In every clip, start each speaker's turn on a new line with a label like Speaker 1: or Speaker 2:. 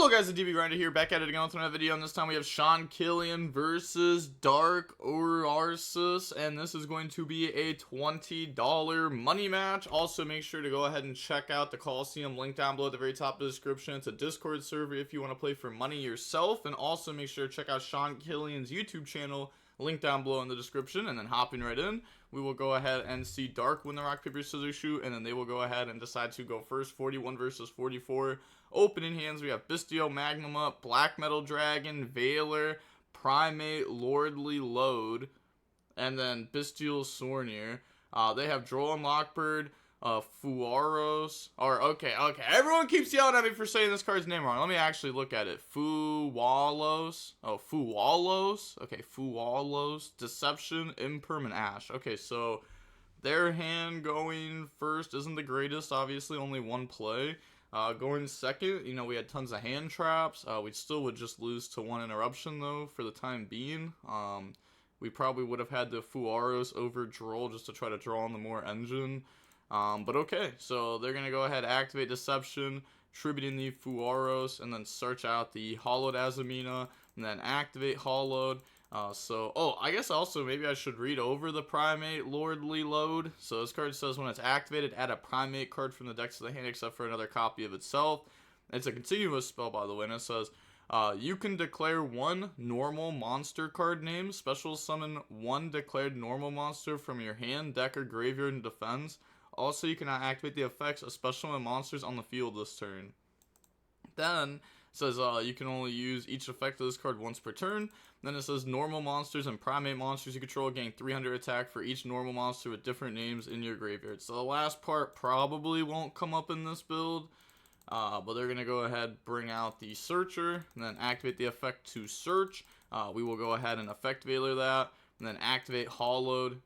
Speaker 1: Hello guys, the DB Grinder here, back at it again with another video, and this time we have Sean Killian versus Dark Urarsus, and this is going to be a $20 money match. Also, make sure to go ahead and check out the Coliseum link down below at the very top of the description. It's a Discord server if you want to play for money yourself, and also make sure to check out Sean Killian's YouTube channel, link down below in the description. And then hopping right in, we will go ahead and see Dark win the rock paper scissors shoot, and then they will go ahead and decide to go first. 41 versus 44. Opening hands, we have Bystial, Magma, Black Metal Dragon, Veiler, Primate, Lordly Load, and then Bystial, Sornier. They have Droll and Lockbird, Fuaros, okay, everyone keeps yelling at me for saying this card's name wrong. Let me actually look at it. Fualos, okay, Fualos, Deception, Impermanent Ash. Okay, so their hand going first isn't the greatest, obviously, only one play. Going second, you know, we had tons of hand traps. We still would just lose to one interruption, though, for the time being. We probably would have had the Fuaros over Droll just to try to draw on the more engine. But okay, so they're going to go ahead, activate Deception, tributing the Fuaros, and then search out the Hollowed Azamina, and then activate Hollowed. I guess also maybe I should read over the Primate Lordly Load. So this card says when it's activated, add a Primate card from the deck to the hand except for another copy of itself. It's a continuous spell, by the way, and it says you can declare one normal monster card name, special summon one declared normal monster from your hand, deck, or graveyard and defends. Also, you cannot activate the effects of special summon monsters on the field this turn. Then it says you can only use each effect of this card once per turn. Then it says normal monsters and primate monsters you control gain 300 attack for each normal monster with different names in your graveyard. So the last part probably won't come up in this build, but they're going to go ahead, bring out the Searcher, and then activate the effect to search. We will go ahead and effect Veiler that, and then activate Hollowed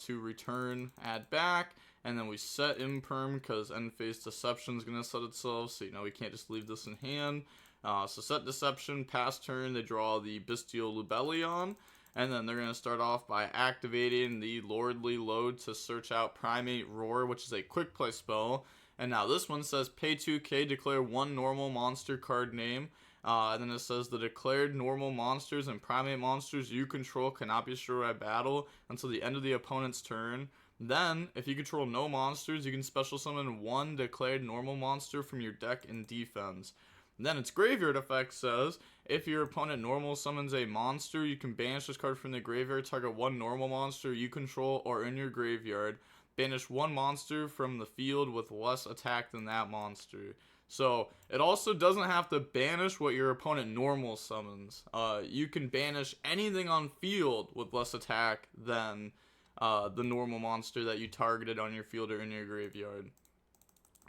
Speaker 1: to return, add back. And then we set Imperm because end phase Deception is going to set itself, so you know we can't just leave this in hand. So set Deception, pass turn, they draw the Bystial Lubellion, and then they're going to start off by activating the Lordly Load to search out Primate Roar, which is a quick play spell. And now this one says pay 2k, declare one normal monster card name. And then it says the declared normal monsters and primate monsters you control cannot be destroyed by battle until the end of the opponent's turn. Then, if you control no monsters, you can special summon one declared normal monster from your deck in defense. Then its graveyard effect says, if your opponent normal summons a monster, you can banish this card from the graveyard, target one normal monster you control or in your graveyard. Banish one monster from the field with less attack than that monster. So, it also doesn't have to banish what your opponent normal summons. You can banish anything on field with less attack than the normal monster that you targeted on your field or in your graveyard.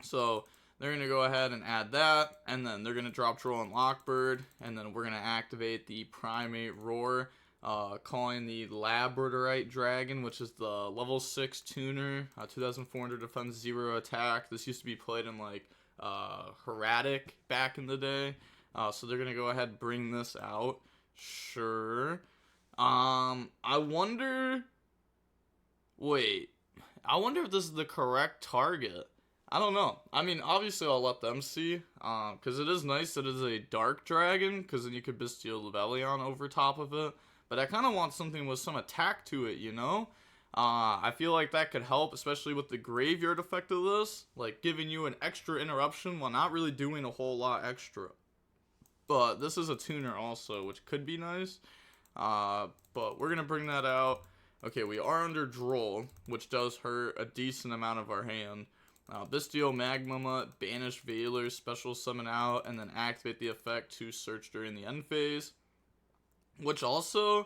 Speaker 1: So they're going to go ahead and add that, and then they're going to drop Droll and Lockbird, and then we're going to activate the Primate Roar, calling the Labradorite Dragon, which is the level 6 tuner, 2400 defense, 0 attack. This used to be played in like Heradic back in the day, so they're going to go ahead and bring this out. Sure. I wonder if this is the correct target. I don't know. I mean, obviously I'll let them see, because it is nice that it is a dark dragon, because then you could Bystial Lubellion over top of it. But I kind of want something with some attack to it, you know? I feel like that could help, especially with the graveyard effect of this, like giving you an extra interruption while not really doing a whole lot extra. But this is a tuner also, which could be nice. But we're going to bring that out. Okay, we are under Droll, which does hurt a decent amount of our hand. Bystial Magma, banish Veiler, special summon out, and then activate the effect to search during the end phase. Which also,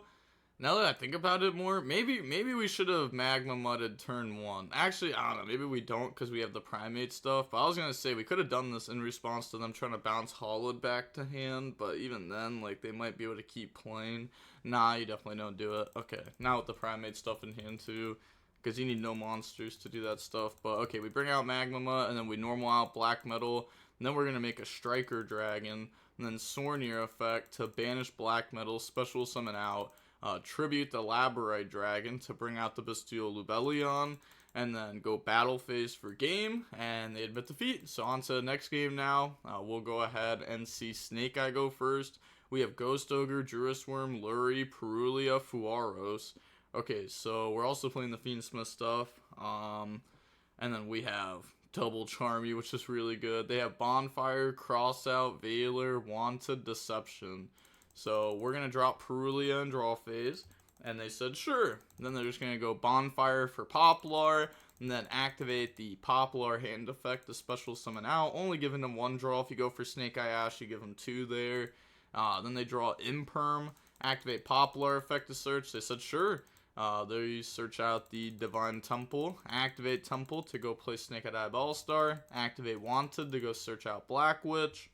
Speaker 1: now that I think about it more, maybe we should have Magma Mudded turn 1. Actually, I don't know, maybe we don't because we have the Primate stuff. But I was going to say, we could have done this in response to them trying to bounce Hollowed back to hand. But even then, like, they might be able to keep playing. Nah, you definitely don't do it. Okay, now with the Primate stuff in hand too, because you need no monsters to do that stuff. But okay, we bring out Magma, and then we normal out Black Metal, and then we're going to make a Striker Dragon, and then Sornier effect to banish Black Metal, special summon out, tribute the Labradorite Dragon to bring out the Bystial Lubellion, and then go battle phase for game, and they admit defeat. So on to the next game now. We'll go ahead and see Snake Eye go first. We have Ghost Ogre, Juris Worm, Lurie, Perulia, Fuaros. Okay, so we're also playing the Fiendsmith stuff. And then we have Double Charmy, which is really good. They have Bonfire, Crossout, Veiler, Wanted, Deception. So we're going to drop Perulia and draw phase. And they said, sure. And then they're just going to go Bonfire for Poplar, and then activate the Poplar hand effect to special summon out, only giving them 1 draw. If you go for Snake Eye Ash, you give them 2 there. Then they draw Imperm, activate Poplar effect to search. They said, sure. There you search out the Divine Temple, activate Temple to go play Snake Eye Ballstar, activate Wanted to go search out Black Witch.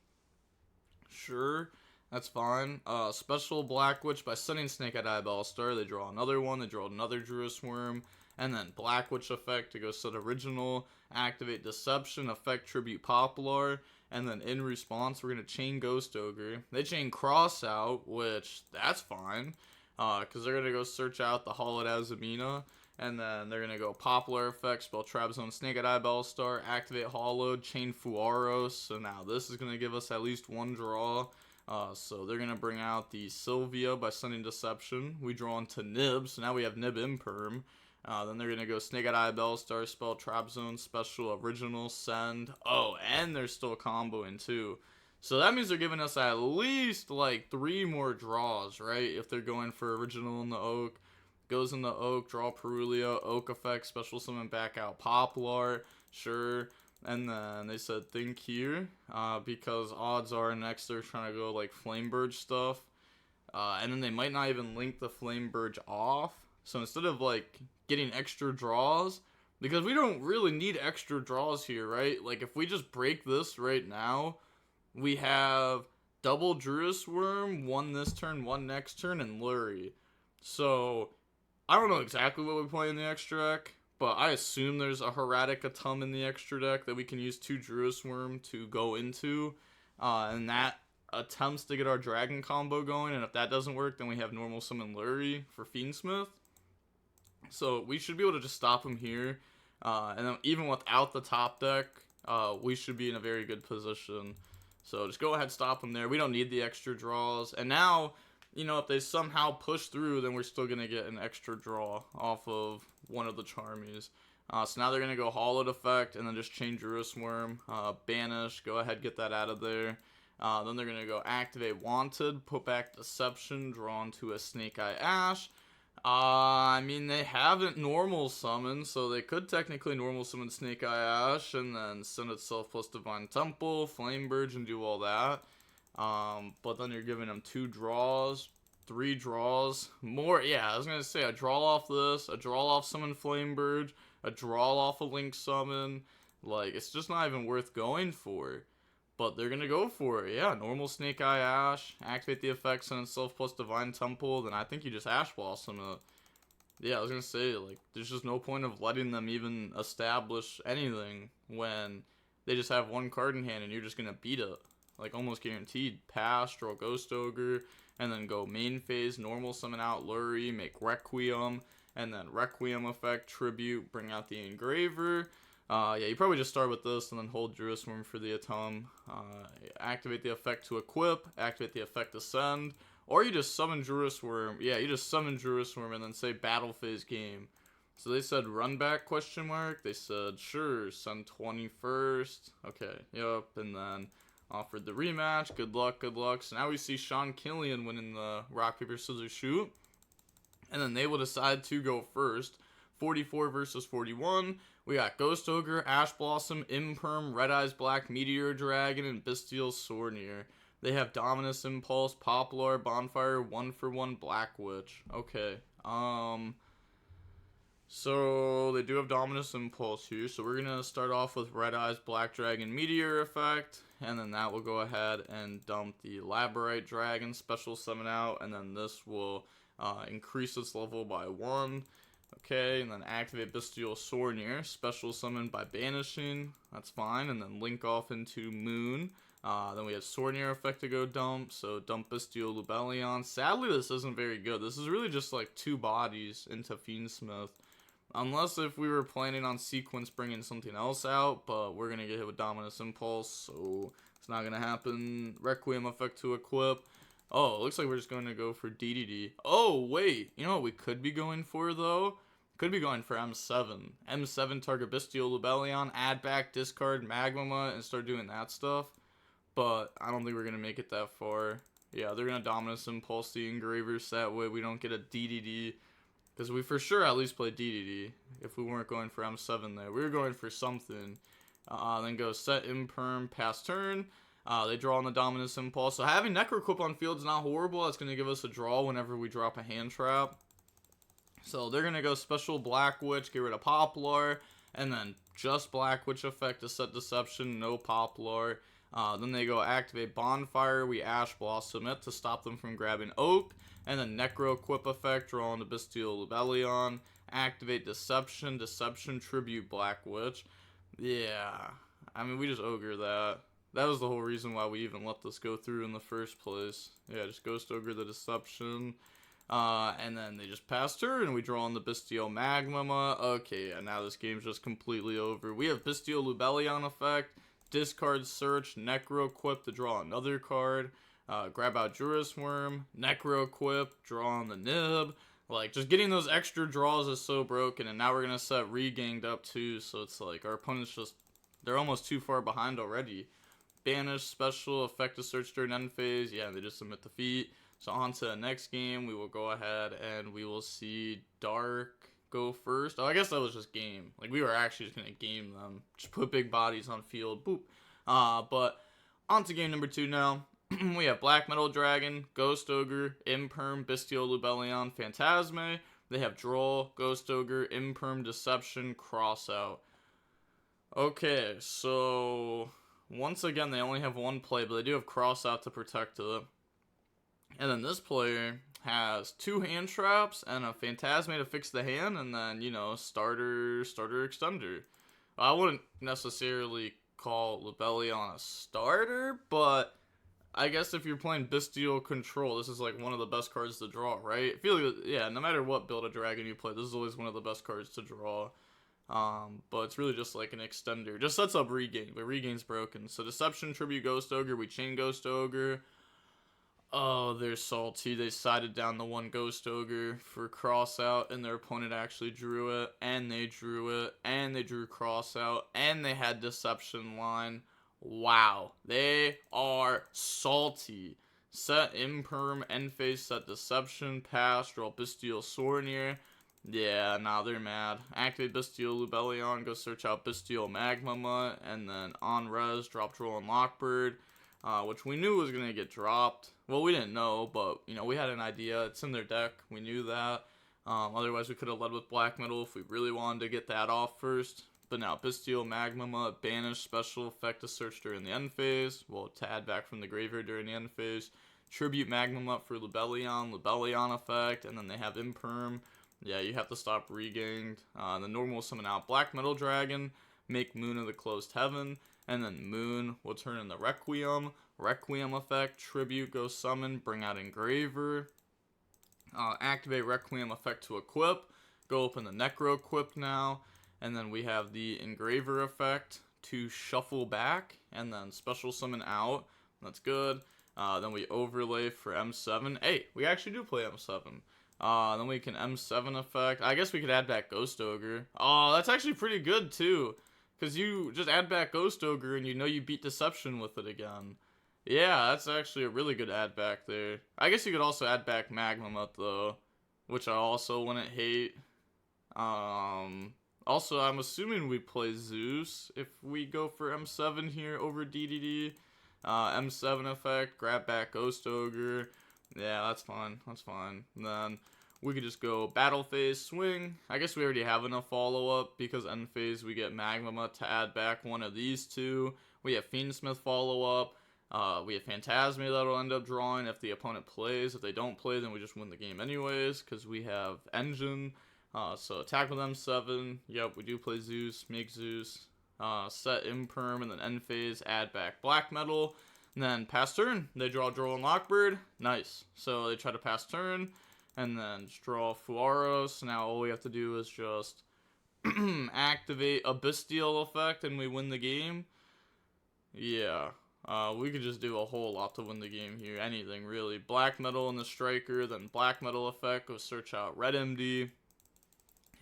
Speaker 1: Sure. That's fine. Special Black Witch by sending Snake Eye Ballstar. They draw another one. They draw another Juris Worm. And then Black Witch effect to go set original. Activate Deception. Effect Tribute Poplar. And then in response, we're going to chain Ghost Ogre. They chain Crossout, which that's fine. Because they're going to go search out the Hollowed Azamina. And then they're going to go Poplar effect, spell Trap Zone, Snake Eye Ballstar. Activate Hollowed, chain Fuaros. So now this is going to give us at least 1 draw. So they're going to bring out the Sylvia by sending Deception. We draw into Nib, so now we have Nib Imperm. Then they're going to go Snake Eye Bellstar, spell Trap Zone, special original, send. Oh, and they're still comboing too. So that means they're giving us at least like 3 more draws, right? If they're going for original in the Oak. Goes in the Oak, draw Perulia, Oak effect, special summon back out Poplar. Sure. And then they said think here, because odds are next they're trying to go like Flamebird stuff. And then they might not even link the Flamebird off. So instead of like getting extra draws, because we don't really need extra draws here, right? Like if we just break this right now, we have double Juris Worm, 1 this turn, 1 next turn, and Lurie. So I don't know exactly what we play in the extra deck. But I assume there's a Heretic Atum in the extra deck that we can use 2 Juris Worm to go into. And that attempts to get our Dragon combo going. And if that doesn't work, then we have normal summon Lurie for Fiendsmith. So we should be able to just stop him here. And then even without the top deck, we should be in a very good position. So just go ahead, stop him there. We don't need the extra draws. And now, you know, if they somehow push through, then we're still going to get an extra draw off of one of the Charmies. So now they're going to go Hollowed effect and then just chain Juris Worm, banish, go ahead, get that out of there. Then they're going to go activate Wanted, put back Deception, draw into a Snake Eye Ash. I mean, they haven't normal summoned, so they could technically normal summon Snake Eye Ash and then send itself plus Divine Temple, Flamebird, and do all that. But then you're giving them 2 draws, 3 draws, more. Yeah, I was gonna say a draw off this, a draw off summon Flamebird, a draw off a Link summon. Like, it's just not even worth going for. But they're gonna go for it. Yeah, normal Snake Eye Ash, activate the effects on itself plus Divine Temple. Then I think you just Ash Blossom it. Yeah, I was gonna say, like, there's just no point of letting them even establish anything when they just have 1 card in hand and you're just gonna beat it. Like, almost guaranteed. Pass, draw Ghost Ogre, and then go main phase, normal summon out Lurie, make Requiem, and then Requiem effect, Tribute, bring out the Engraver. Yeah, you probably just start with this and then hold Juris Worm for the Atom. Activate the effect to equip, activate the effect to send, or you just summon Juris Worm. Yeah, you just summon Juris Worm and then say battle phase game. So they said run back question mark. They said sure, send 21st. Okay, yep, and then offered the rematch. Good luck, good luck. So now we see Sean Killian winning the rock, paper, scissors, shoot. And then they will decide to go first. 44 versus 41. We got Ghost Ogre, Ash Blossom, Imperm, Red Eyes Black, Meteor Dragon, and Bystial Sornier. They have Dominus Impulse, Poplar, Bonfire, 1-for-1 Black Witch. Okay. So they do have Dominus Impulse here. So we're gonna start off with Red Eyes Black Dragon Meteor effect, and then that will go ahead and dump the Labyrinth Dragon special summon out, and then this will increase its level by 1. Okay, and then activate Bystial Sornier, special summon by banishing. That's fine, and then link off into Moon. Then we have Sornier effect to go dump, so dump Bystial Lubellion. Sadly, this isn't very good. This is really just like 2 bodies into Fiendsmith. Unless if we were planning on sequence bringing something else out, but we're going to get hit with Dominus Impulse, so it's not going to happen. Requiem effect to equip. Oh, it looks like we're just going to go for DDD. Oh, wait. You know what we could be going for, though? Could be going for M7. M7, target Bystial Lubellion, add back, discard Magmama, and start doing that stuff. But I don't think we're going to make it that far. Yeah, they're going to Dominus Impulse the Engravers. That way we don't get a DDD. Because we for sure at least play DDD if we weren't going for M7 there. We were going for something. Then go set Imperm, pass turn. They draw on the Dominus Impulse. So having Necroquip on field is not horrible. That's going to give us a draw whenever we drop a hand trap. So they're going to go special Black Witch, get rid of Poplar. And then just Black Witch effect to set Deception, no Poplar. Then they go activate Bonfire. We Ash Blossom it to stop them from grabbing Oak. And then Necroquip effect, draw on the Bystial Lubellion. Activate Deception, Deception Tribute Black Witch. Yeah, I mean, we just ogre that. That was the whole reason why we even let this go through in the first place. Yeah, just Ghost Ogre the Deception. And then they just pass turn, and we draw on the Bystial Magmama. Okay, yeah, now this game's just completely over. We have Bystial Lubellion effect, discard Search, Necroquip to draw another card. Grab out Juris Worm, Necroquip, draw on the Nib. Like, just getting those extra draws is so broken, and now we're going to set Reganged up too, so it's like our opponents just, they're almost too far behind already. Banish, special, effect to search during end phase, yeah, they just submit defeat. So on to the next game, we will go ahead and we will see Dark go first. Oh, I guess that was just game. Like, we were actually just going to game them. Just put big bodies on field, boop. But on to game number 2 now. We have Black Metal Dragon, Ghost Ogre, Imperm, Bystial Lubellion, Phantasme. They have Droll, Ghost Ogre, Imperm, Deception, Crossout. Okay, so once again, they only have one play, but they do have Crossout to protect it. And then this player has 2 hand traps and a Phantasme to fix the hand, and then, you know, starter extender. I wouldn't necessarily call Lubellion a starter, but I guess if you're playing Bystial Control, this is like one of the best cards to draw, right? I feel like, yeah, no matter what build of dragon you play, this is always one of the best cards to draw. But it's really just like an extender. Just sets up Regain, but Regain's broken. So Deception, Tribute Ghost Ogre, we chain Ghost Ogre. Oh, they're salty. They sided down the one Ghost Ogre for Crossout, and their opponent actually drew it, and they drew it, and they drew Crossout, and they had Deception line. Wow, they are salty. Set Imperm, end phase, set Deception, pass, draw Bystial Sornier. Yeah, nah, they're mad. Activate Bystial Lubellion, go search out Bystial Magmama, and then on res, drop Droll and Lockbird, which we knew was going to get dropped. Well, we didn't know, but, you know, we had an idea. It's in their deck. We knew that. Otherwise, we could have led with Black Metal if we really wanted to get that off first. But now, Bystial Magmama, banish, special effect to search during the end phase. Well, to add back from the graveyard during the end phase. Tribute Magmama for Lubellion, Lubellion effect, and then they have Imperm. Yeah, you have to stop Reganged. The normal will summon out Black Metal Dragon, make Moon of the Closed Heaven, and then Moon will turn in the Requiem. Requiem effect, Tribute, go summon, bring out Engraver. Activate Requiem effect to equip. Go open the Necroquip now. And then we have the Engraver effect to shuffle back. And then special summon out. That's good. Then we overlay for M7. Hey, we actually do play M7. Then we can M7 effect. I guess we could add back Ghost Ogre. Oh, that's actually pretty good too. Because you just add back Ghost Ogre and you know you beat Deception with it again. Yeah, that's actually a really good add back there. I guess you could also add back Magmamut though, which I also wouldn't hate. Also, I'm assuming we play Zeus if we go for M7 here over DDD. M7 effect, grab back Ghost Ogre. Yeah, that's fine. That's fine. And then we could just go battle phase, swing. I guess we already have enough follow-up because end phase we get Magmama to add back one of these two. We have Fiendsmith follow-up. We have Phantasme that'll end up drawing if the opponent plays. If they don't play, then we just win the game anyways because we have Engine. So attack with M7. Yep, we do play Zeus. Make Zeus. Set Imperm and then end phase. Add back Black Metal. And then pass turn. They draw Droll and Lockbird. Nice. So they try to pass turn. And then just draw Fuaros. Now all we have to do is just activate a Bystial effect and we win the game, yeah, we could just do a whole lot to win the game here. Anything, really. Black metal in the striker, then black metal effect, go search out red MD.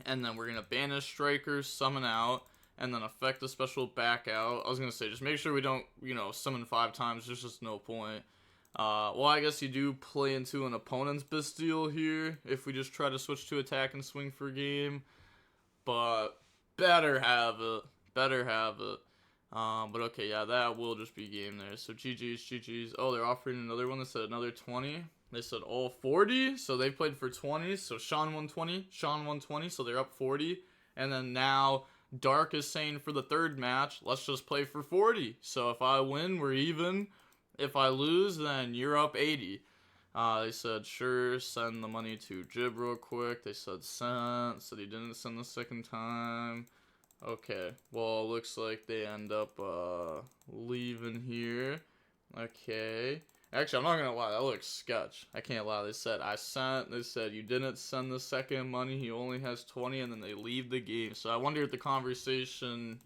Speaker 1: And then we're going to banish striker, summon out, and then affect the special back out. I was going to say, just make sure we don't, summon 5 times. There's just no point. Well, I guess you do play into an opponent's Bystial here if we just try to switch to attack and swing for game. But better have it. Better have it. But okay, yeah, that will just be game there. So GG's. Oh, they're offering another one that said another 20. They said all 40, so they played for 20. So Sean won 20, Sean won 20, so they're up 40. And then now Dark is saying for the third match, let's just play for 40. So if I win, we're even. If I lose, then you're up 80. They said, sure, send the money to Jib real quick. They said sent. Said he didn't send the second time. Okay, well, it looks like they end up leaving here. Okay. Actually, I'm not going to lie. That looks sketch. I can't lie. They said, I sent. They said, you didn't send the second money. He only has 20, and then they leave the game. So I wonder if the conversation,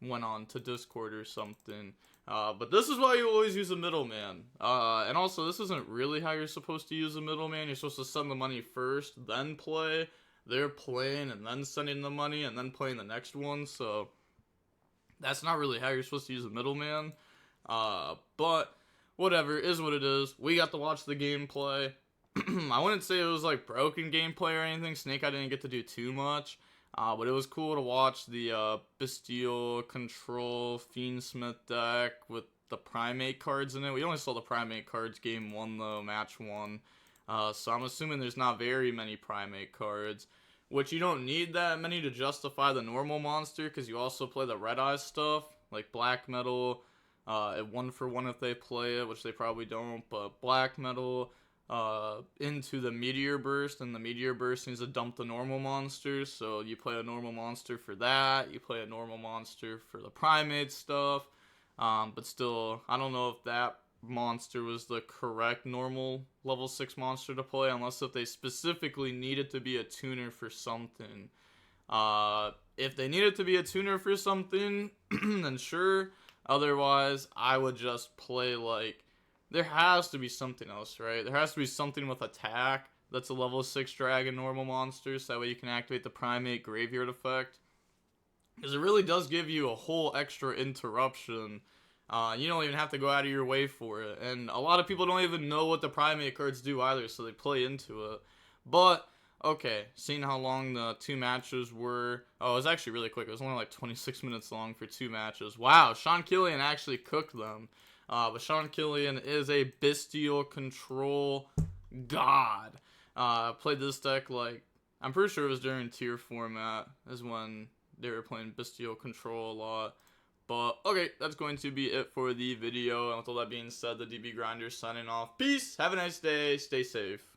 Speaker 1: went on to Discord or something. But this is why you always use a middleman. And also, this isn't really how you're supposed to use a middleman. You're supposed to send the money first, then play. They're playing and then sending the money and then playing the next one. So that's not really how you're supposed to use a middleman. But whatever, is what it is. We got to watch the gameplay. I wouldn't say it was like broken gameplay or anything. Snake I didn't get to do too much. But it was cool to watch the Bystial Control Fiendsmith deck with the Primate cards in it. We only saw the Primate cards game 1 though, match 1. So I'm assuming there's not very many Primate cards. Which you don't need that many to justify the normal monster, because you also play the Red Eye stuff, like Black Metal, 1-for-1 if they play it, which they probably don't, but Black Metal into the Meteor Burst, and the Meteor Burst needs to dump the normal monsters, so you play a normal monster for that, you play a normal monster for the Primate stuff, but still, I don't know if that monster was the correct normal level 6 monster to play, unless if they specifically needed to be a tuner for something. If they needed to be a tuner for something, then sure. Otherwise, I would just play like, there has to be something else, right? There has to be something with attack that's a level 6 dragon normal monster, so that way you can activate the Primate Graveyard effect. Because it really does give you a whole extra interruption. You don't even have to go out of your way for it. And a lot of people don't even know what the Primate cards do either, so they play into it. But, okay, seeing how long the 2 matches were. Oh, it was actually really quick. It was only like 26 minutes long for 2 matches. Wow, Sean Killian actually cooked them. But Sean Killian is a Bystial Control god. Played this deck like, I'm pretty sure it was during tier format is when they were playing Bystial Control a lot. But, okay, that's going to be it for the video. And with all that being said, the DB Grinder signing off. Peace, have a nice day, stay safe.